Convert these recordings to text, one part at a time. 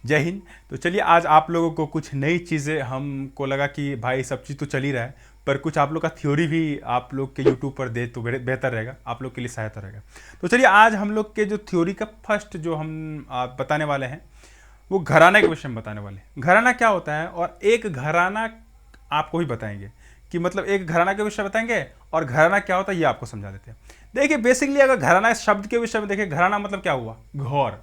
जय हिंद। तो चलिए आज आप लोगों को कुछ नई चीज़ें, हमको लगा कि भाई सब चीज़ तो चल ही रहा है, पर कुछ आप लोग का थ्योरी भी आप लोग के यूट्यूब पर दे तो बेहतर रहेगा, आप लोग के लिए सहायता रहेगा। तो चलिए आज हम लोग के जो थ्योरी का फर्स्ट जो हम आप बताने वाले हैं वो घराना के विषय में बताने वाले हैं। घराना क्या होता है और एक घराना आपको ही बताएंगे कि मतलब एक घराना के विषय बताएंगे और घराना क्या होता है ये आपको समझा देते हैं। देखिए बेसिकली अगर घराना इस शब्द के विषय में देखिए, घराना मतलब क्या हुआ? घर।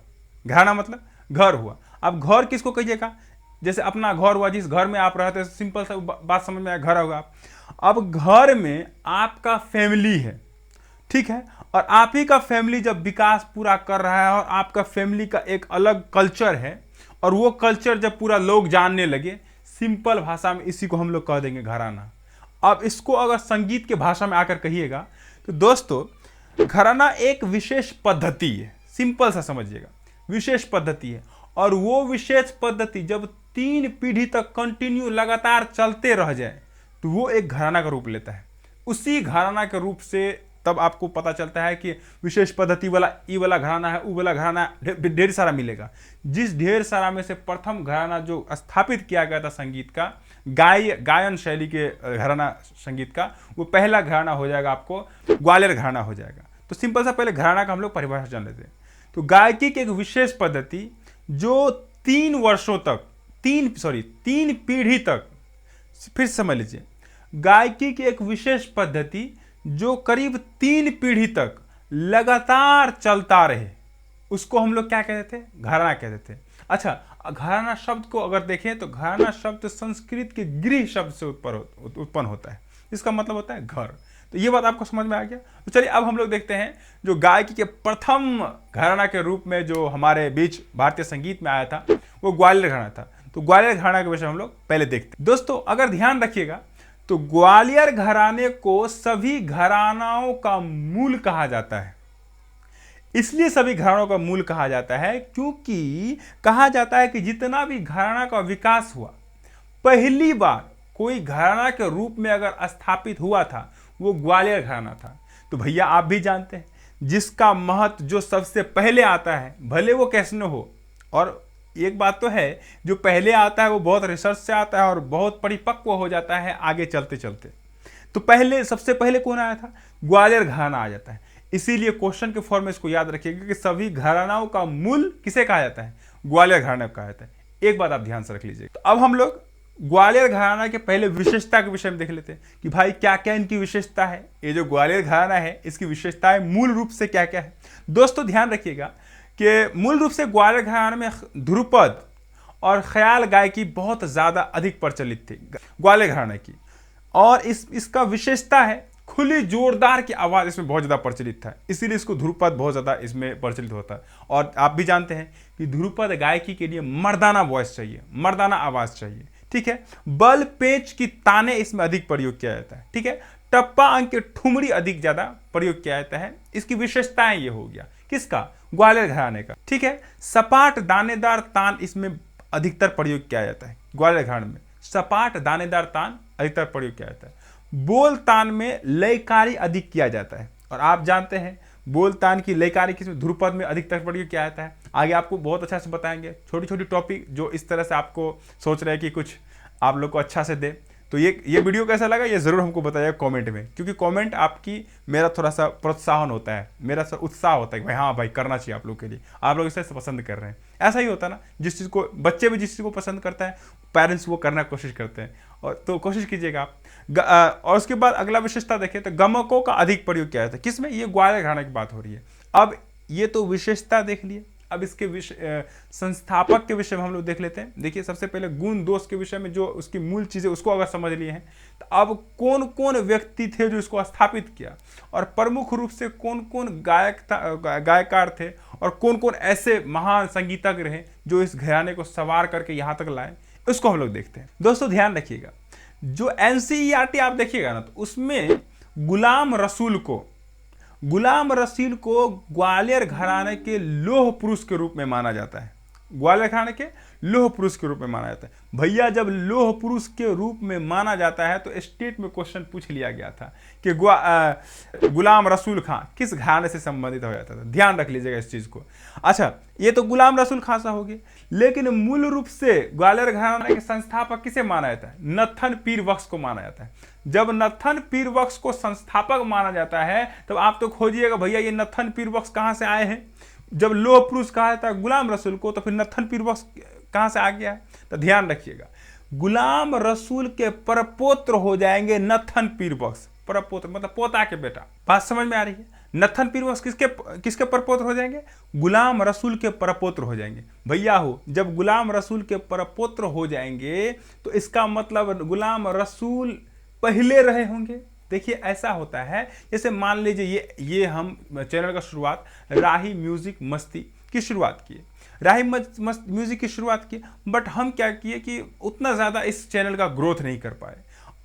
घराना मतलब घर हुआ। अब घर किसको कहिएगा? जैसे अपना घर हुआ, जिस घर में आप रहते हैं, सिंपल सा बात समझ में आया, घर होगा। अब घर में आपका फैमिली है, ठीक है, और आप ही का फैमिली जब विकास पूरा कर रहा है और आपका फैमिली का एक अलग कल्चर है और वो कल्चर जब पूरा लोग जानने लगे, सिंपल भाषा में इसी को हम लोग कह देंगे घराना। अब इसको अगर संगीत के भाषा में आकर कहिएगा तो दोस्तों घराना एक विशेष पद्धति है, सिंपल सा समझिएगा, विशेष पद्धति है। और वो विशेष पद्धति जब 3 पीढ़ी तक कंटिन्यू लगातार चलते रह जाए तो वो एक घराना का रूप लेता है। उसी घराना के रूप से तब आपको पता चलता है कि विशेष पद्धति वाला ई वाला घराना है, ऊ वाला घराना ढेर सारा मिलेगा। जिस ढेर सारा में से प्रथम घराना जो स्थापित किया गया था संगीत का, गायन शैली के घराना संगीत का, वो पहला घराना हो जाएगा आपको ग्वालियर घराना हो जाएगा। तो सिंपल सा पहले घराना का हम लोग परिभाषा जान लेते हैं। तो गायकी की एक विशेष पद्धति जो 3 वर्षों तक, 3 पीढ़ी तक, फिर समझ लीजिए, गायकी की एक विशेष पद्धति जो करीब 3 पीढ़ी तक लगातार चलता रहे, उसको हम लोग क्या कहते थे? घराना कहते थे। अच्छा, घराना शब्द को अगर देखें तो घराना शब्द संस्कृत के गृह शब्द से उत्पन्न होता है, इसका मतलब होता है घर। तो ये बात आपको समझ में आ गया। तो चलिए अब हम लोग देखते हैं जो गायकी के प्रथम घराना के रूप में जो हमारे बीच भारतीय संगीत में आया था वो ग्वालियर घराना था। तो ग्वालियर घराना के विषय हम लोग पहले देखते हैं। दोस्तों अगर ध्यान रखिएगा तो ग्वालियर घराने को सभी घरानाओं का मूल कहा जाता है। इसलिए सभी घरानों का मूल कहा जाता है क्योंकि कहा जाता है कि जितना भी घराना का विकास हुआ, पहली बार कोई घराना के रूप में अगर स्थापित हुआ था वो ग्वालियर घराना था। तो भैया आप भी जानते हैं जिसका महत्व जो सबसे पहले आता है, भले वो कैसे न हो, और एक बात तो है जो पहले आता है वो बहुत रिसर्च से आता है और बहुत परिपक्व हो जाता है आगे चलते चलते। तो पहले सबसे पहले कौन आया था? ग्वालियर घराना आ जाता है। इसीलिए क्वेश्चन के फॉर्म में इसको याद रखिएगा कि सभी घरानाओं का मूल किसे कहा जाता है? ग्वालियर घराना कहा जाता है। एक बात आप ध्यान से रख लीजिए। तो अब हम लोग ग्वालियर घराना के पहले विशेषता के विषय में देख लेते हैं कि भाई क्या क्या इनकी विशेषता है। ये जो ग्वालियर घराना है इसकी विशेषताएं मूल रूप से क्या क्या है। दोस्तों ध्यान रखिएगा कि मूल रूप से ग्वालियर घराना में ध्रुपद और ख्याल गायकी बहुत ज्यादा अधिक प्रचलित थी ग्वालियर घराना की। और इसका विशेषता है खुली जोरदार की आवाज इसमें बहुत ज्यादा प्रचलित था, इसीलिए इसको ध्रुपद बहुत ज्यादा इसमें प्रचलित होता है। और आप भी जानते हैं कि ध्रुपद गायकी के लिए मर्दाना वॉइस चाहिए, मर्दाना आवाज चाहिए, ठीक है। बल पेंच की ताने इसमें अधिक प्रयोग किया जाता है, ठीक है। टप्पा अंक के ठुमरी अधिक ज्यादा प्रयोग किया जाता है। इसकी विशेषताएं ये हो गया किसका? ग्वालियर घराने का, ठीक है। सपाट दानेदार तान इसमें अधिकतर प्रयोग किया जाता है। ग्वालियर घराने में सपाट दानेदार तान अधिकतर प्रयोग किया जाता है। बोल तान में लयकारी अधिक किया जाता है। और आप जानते हैं बोल तान की लयकारी किसमें? ध्रुपद में अधिकतर प्रयोग किया जाता है। आगे आपको बहुत अच्छा से बताएंगे छोटी छोटी टॉपिक जो इस तरह से आपको सोच रहे हैं कि कुछ आप लोग को अच्छा से दे। तो ये वीडियो कैसा लगा ये जरूर हमको बताइए कमेंट में, क्योंकि कमेंट आपकी मेरा थोड़ा सा प्रोत्साहन होता है, मेरा सा उत्साह होता है कि भाई हाँ भाई करना चाहिए आप लोग के लिए, आप लोग इसे पसंद कर रहे हैं। ऐसा ही होता है ना, जिस चीज़ को बच्चे भी जिस चीज़ को पसंद करता है पेरेंट्स वो करने की कोशिश करते हैं, और तो कोशिश कीजिएगा आप। और उसके बाद अगला विशेषता देखें तो गमकों का अधिक प्रयोग किया जाता है। किसमें? ये ग्वालियर घराना की बात हो रही है। अब ये तो विशेषता देख लिए, अब इसके संस्थापक के विषय में हम लोग देख लेते हैं। देखिए सबसे पहले गुण दोष के विषय में जो उसकी मूल चीजें उसको अगर समझ लिए हैं तो अब कौन कौन व्यक्ति थे जो इसको स्थापित किया, और प्रमुख रूप से कौन कौन गायकार थे, और कौन कौन ऐसे महान संगीतज्ञ रहे जो इस घराने को सवार करके यहाँ तक लाए, उसको हम लोग देखते हैं। दोस्तों ध्यान रखिएगा जो NCERT आप देखिएगा ना तो उसमें गुलाम रसूल को ग्वालियर घराने के लौह पुरुष के रूप में माना जाता है। ग्वालियर घराने के लौह पुरुष के रूप में माना जाता है। भैया जब लौह पुरुष के रूप में माना जाता है तो स्टेट में क्वेश्चन पूछ लिया गया था कि गुलाम रसूल खां किस घराने से संबंधित हो जाता था। ध्यान रख लीजिएगा इस चीज को। अच्छा, ये तो गुलाम रसूल खां सा हो गया, लेकिन मूल रूप से ग्वालियर घराने के संस्थापक किसे माना जाता है? नत्थन पीर बख्श को माना जाता है। जब नत्थन पीर बख्श को संस्थापक माना जाता है तब आप तो खोजिएगा भैया ये नत्थन पीर बख्श कहां से आए हैं। जब लौह पुरुष कहा जाता है गुलाम रसूल को, तो फिर नत्थन पीर बख्श कहां से आ गया है? तो ध्यान रखिएगा, गुलाम रसूल के परपोत्र हो जाएंगे नत्थन पीर बख्श। परपोत्र मतलब पोता के बेटा। बात समझ में आ रही है? नत्थन पीर बख्श किसके परपोत्र हो जाएंगे? गुलाम रसूल के परपोत्र हो जाएंगे। भैया हो, जब गुलाम रसूल के परपोत्र हो जाएंगे तो इसका मतलब गुलाम रसूल पहले रहे होंगे। देखिए ऐसा होता है, जैसे मान लीजिए ये हम चैनल का शुरुआत राही म्यूजिक मस्ती की शुरुआत किए, राही म्यूजिक की शुरुआत की, बट हम क्या किए कि उतना ज़्यादा इस चैनल का ग्रोथ नहीं कर पाए,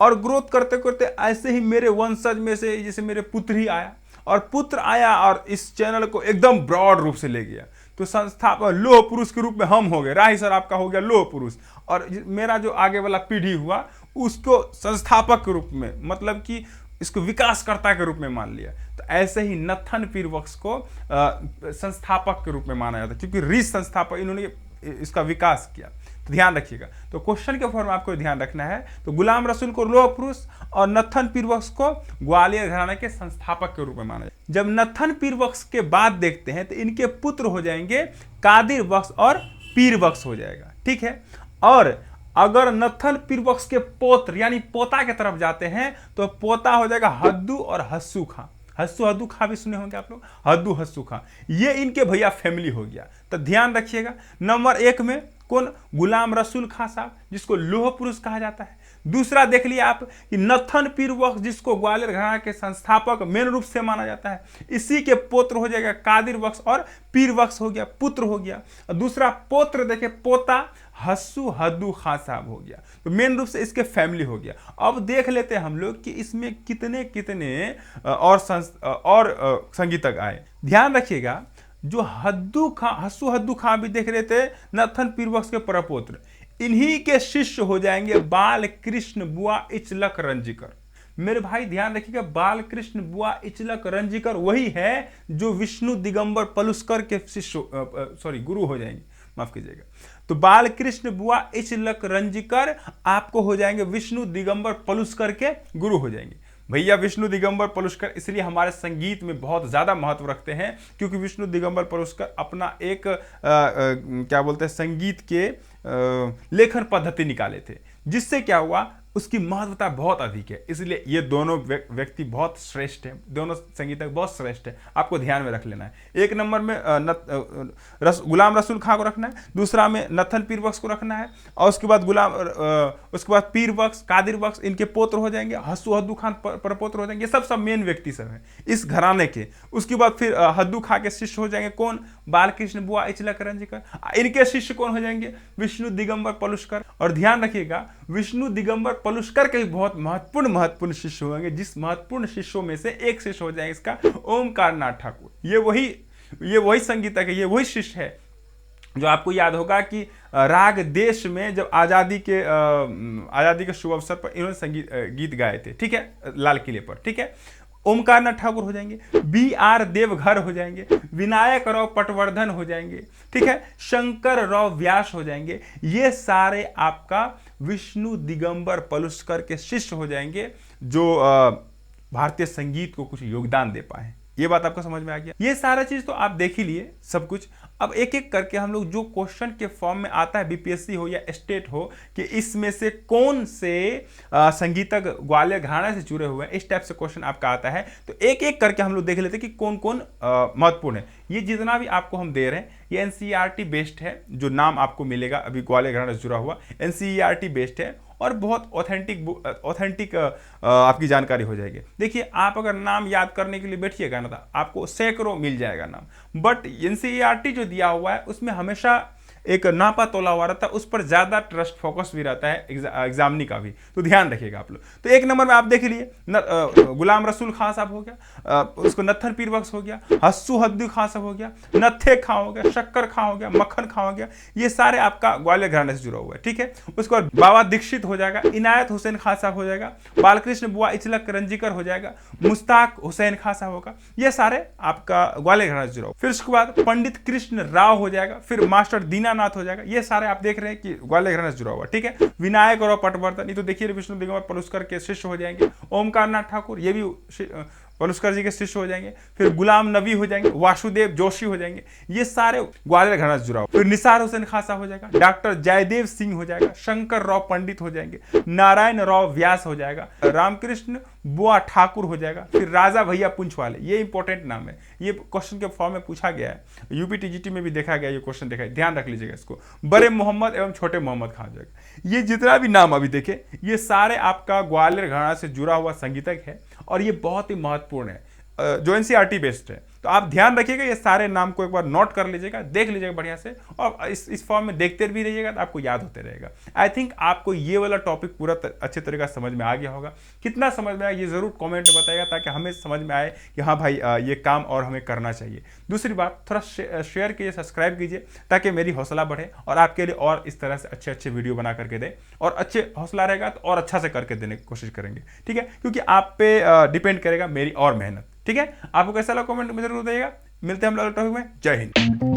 और ग्रोथ करते करते ऐसे ही मेरे वंशज में से जैसे मेरे पुत्र ही आया, और पुत्र आया और इस चैनल को एकदम ब्रॉड रूप से ले गया। तो संस्थापक लौह पुरुष के रूप में हम हो गए, राही सर आपका हो गया लौह पुरुष, और मेरा जो आगे वाला पीढ़ी हुआ उसको संस्थापक के रूप में, मतलब कि इसको विकासकर्ता के रूप में मान लिया। तो ऐसे ही नत्थन पीर बख्श को संस्थापक के रूप में माना जाता है, क्योंकि ऋषि संस्थापक इन्होंने इसका विकास किया। तो ध्यान रखिएगा, तो क्वेश्चन के फॉर्म में आपको ध्यान रखना है। तो गुलाम रसूल को लौह पुरुष और नत्थन पीर बख्श को ग्वालियर घराने के संस्थापक के रूप में माना जाता है। जब नत्थन पीर बख्श के बाद देखते हैं तो इनके पुत्र हो जाएंगे कादिर बख्श और पीर बख्श हो जाएगा, ठीक है। और अगर नत्थन पीर बख्श के पौत्र यानी पोता के तरफ जाते हैं तो पोता हो जाएगा हद्दू और हस्सू खां। हद्दू खां भी सुने होंगे आप लोग, हद्दू हस्सू खां, ये इनके भैया फैमिली हो गया। तो ध्यान रखिएगा, नंबर 1 में कौन? गुलाम रसूल खां साहब, जिसको लौह पुरुष कहा जाता है। दूसरा देख लिया आप कि नत्थन पीर बख्श, जिसको ग्वालियर घराने के संस्थापक मेन रूप से माना जाता है, इसी के पुत्र हो जाएगा कादिर बख्श और पीर बख्श हो गया, पुत्र हो गया। और दूसरा पोत्र देखे, पोता हस्सू हद्दू खां साहब हो गया। तो मेन रूप से इसके फैमिली हो गया। अब देख लेते हैं हम लोग कि इसमें कितने कितने और संगीतज्ञ आए। ध्यान रखिएगा, जो हस्सू हद्दू खां भी देख रहे थे नत्थन पीर बख्श के परपोत्र, इन्हीं के शिष्य हो जाएंगे बाल कृष्ण बुआ इचलक रंजीकर। मेरे भाई ध्यान रखिएगा, बाल कृष्ण बुआ इचलक रंजीकर वही है जो विष्णु दिगंबर पलुस्कर के शिष्य गुरु हो जाएंगे, माफ कीजिएगा। तो बाल कृष्ण बुआ इचलक रंजीकर आपको हो जाएंगे विष्णु दिगंबर पलुस्कर के गुरु हो जाएंगे। भैया विष्णु दिगंबर पलुस्कर इसलिए हमारे संगीत में बहुत ज़्यादा महत्व रखते हैं, क्योंकि विष्णु दिगंबर पलुस्कर अपना एक क्या बोलते हैं संगीत के लेखन पद्धति निकाले थे, जिससे क्या हुआ उसकी महत्वता बहुत अधिक है। इसलिए ये दोनों व्यक्ति बहुत श्रेष्ठ हैं, दोनों संगीतज्ञ बहुत श्रेष्ठ हैं, आपको ध्यान में रख लेना है। एक नंबर में गुलाम रसूल खां को रखना है, दूसरा में नत्थन पीर बख्श को रखना है, और उसके बाद पीर बख्श, कादिर बख्श इनके पोत्र हो जाएंगे, हस्सू हद्दू खां परपोत्र हो जाएंगे। ये सब मेन व्यक्ति सब हैं इस घराने के। उसके बाद फिर हद्दू खां के शिष्य हो जाएंगे कौन? बालकृष्ण बुआ इचलक रंजीकर। इनके शिष्य कौन हो जाएंगे? विष्णु दिगंबर पलुस्कर। और ध्यान रखिएगा, विष्णु दिगंबर पलुस्कर के भी बहुत महत्वपूर्ण शिष्य होंगे, जिस महत्वपूर्ण शिष्यों में से एक शिष्य हो जाएगा इसका ओमकार नाथ ठाकुर। ये वही संगीतज्ञ है, ये वही शिष्य है जो आपको याद होगा कि राग देश में जब आज़ादी के शुभ अवसर पर इन्होंने गीत गाए थे, ठीक है, लाल किले पर, ठीक है। ओमकार नाथ ठाकुर हो जाएंगे, BR देवघर हो जाएंगे, विनायक राव पटवर्धन हो जाएंगे, ठीक है, शंकर राव व्यास हो जाएंगे। ये सारे आपका विष्णु दिगंबर पलुस्कर के शिष्य हो जाएंगे, जो भारतीय संगीत को कुछ योगदान दे पाए। ये बात आपको समझ में आ गया। ये सारा चीज तो आप देख ही लिए सब कुछ। अब एक एक करके हम लोग जो क्वेश्चन के फॉर्म में आता है, BPSC हो या स्टेट हो, कि इसमें से कौन से संगीतज्ञ ग्वालियर घराने से जुड़े हुए हैं, इस टाइप से क्वेश्चन आपका आता है। तो एक एक करके हम लोग देख लेते हैं कि कौन कौन महत्वपूर्ण है। ये जितना भी आपको हम दे रहे हैं ये NCERT बेस्ड है, जो नाम आपको मिलेगा अभी ग्वालियर घराने से जुड़ा हुआ NCERT बेस्ड है, और बहुत ऑथेंटिक आपकी जानकारी हो जाएगी। देखिए, आप अगर नाम याद करने के लिए बैठिएगा ना तो आपको सैकड़ों मिल जाएगा नाम, बट NCERT जो दिया हुआ है उसमें हमेशा एक नापा तोला हुआ रहता है, उस पर ज़्यादा ट्रस्ट फोकस भी रहता है एग्जामिनी का भी, तो ध्यान रखिएगा आप लोग। तो एक नंबर में आप देख लिए गुलाम रसूल खां साहब हो गया, उसको नत्थर पीर बख्श हो गया, हस्सू हद्दू खां साहब हो गया, नत्थे खां हो गया, शक्कर खां हो गया, मक्खन खां हो गया, ये सारे आपका ग्वालियर घराने से जुड़ा हुआ है, ठीक है। उसके बाद बाबा दीक्षित हो जाएगा, इनायत हुसैन खां साहब हो जाएगा, बालकृष्ण बुआ इचलक रंजीकर हो जाएगा, मुश्ताक हुसैन खां साहब होगा, ये सारे आपका ग्वालियर घराने से जुड़ा हुआ। फिर उसके बाद पंडित कृष्ण राव हो जाएगा, फिर मास्टर दीनानाथ हो जाएगा, ये सारे आप देख रहे हैं कि ग्वालियर घराने से जुड़ा हुआ, ठीक है। विनायक और पटवर्धन, ये तो देखिए विष्णु दिगंबर पलुस्कर के शिष्य हो जाएंगे। ओमकार नाथ ठाकुर, ये भी पलुस्कर जी के शिष्य हो जाएंगे। फिर गुलाम नबी हो जाएंगे, वासुदेव जोशी हो जाएंगे, ये सारे ग्वालियर घराना से जुड़ा हुआ। फिर निसार हुसैन खां साहब हो जाएगा, डॉक्टर जयदेव सिंह हो जाएगा, शंकर राव पंडित हो जाएंगे, नारायण राव व्यास हो जाएगा, रामकृष्ण बुआ ठाकुर हो जाएगा, फिर राजा भैया पुंछ वाले, ये इंपॉर्टेंट नाम है, ये क्वेश्चन के फॉर्म में पूछा गया है, यूपी टीजीटी में भी देखा गया, ये क्वेश्चन देखा है, ध्यान रख लीजिएगा इसको। बड़े मोहम्मद एवं छोटे मोहम्मद खां हो जाएगा। ये जितना भी नाम अभी देखे, ये सारे आपका ग्वालियर घराना से जुड़ा हुआ संगीतक है और ये बहुत ही महत्वपूर्ण है, जो एनसीईआरटी बेस्ड है। तो आप ध्यान रखिएगा, ये सारे नाम को एक बार नोट कर लीजिएगा, देख लीजिएगा बढ़िया से, और इस फॉर्म में देखते भी रहिएगा तो आपको याद होते रहेगा। आई थिंक आपको ये वाला टॉपिक पूरा अच्छे तरीके से समझ में आ गया होगा। कितना समझ में आया ये जरूर कमेंट में बताइएगा, ताकि हमें समझ में आए कि हाँ भाई ये काम और हमें करना चाहिए। दूसरी बात, थोड़ा शेयर कीजिए, सब्सक्राइब कीजिए, ताकि मेरी हौसला बढ़े और आपके लिए और इस तरह से अच्छे अच्छे वीडियो बना करके दे, और अच्छे हौसला रहेगा तो और अच्छा से करके देने की कोशिश करेंगे, ठीक है। क्योंकि आप पे डिपेंड करेगा मेरी और मेहनत, ठीक है। आपको कैसा लगा कमेंट में जरूर बताइएगा। मिलते हैं हम लोग टॉपिक में। जय हिंद।